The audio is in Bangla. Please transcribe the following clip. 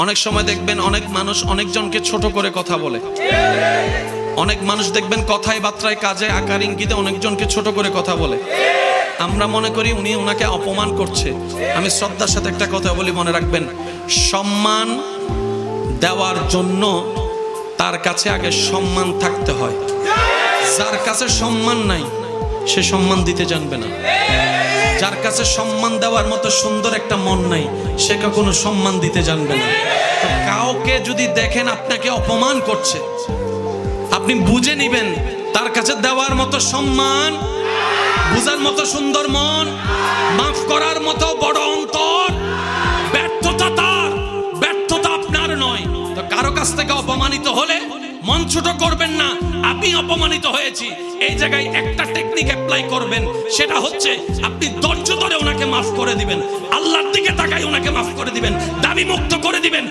অনেক সময় দেখবেন অনেক মানুষ অনেকজনকে ছোট করে কথা বলে। অনেক মানুষ দেখবেন কথায় বার্তায় কাজে আকার ইঙ্গিতে অনেকজনকে ছোট করে কথা বলে। আমরা মনে করি উনি ওনাকে অপমান করছে। আমি শ্রদ্ধার সাথে একটা কথা বলি, মনে রাখবেন, সম্মান দেওয়ার জন্য তার কাছে আগে সম্মান থাকতে হয়। যার কাছে সম্মান নাই সে সম্মান দিতে জানবে না। যার কাছে সম্মান দেওয়ার মতো সুন্দর একটা মন নাই সে কখনো সম্মান দিতে জানবে না। তো কাউকে যদি দেখেন আপনাকে অপমান করছে, আপনি বুঝে নিবেন তার কাছে দেওয়ার মতো সম্মান, বুঝার মতো সুন্দর মন, মাফ করার মতো বড় অন্তর, ব্যর্থতা তার, ব্যর্থতা আপনার নয়। তো কারো কাছ থেকে অপমানিত হলে মন ছোট করবেন না। আমি অপমানিত হয়েছি, এই জায়গায় একটা টেকনিক অ্যাপ্লাই করবেন, সেটা হচ্ছে আপনি ধৈর্য ধরে ওনাকে মাফ করে দিবেন, আল্লাহর দিকে তাকাই ওনাকে মাফ করে দিবেন, দাবি মুক্ত করে দিবেন।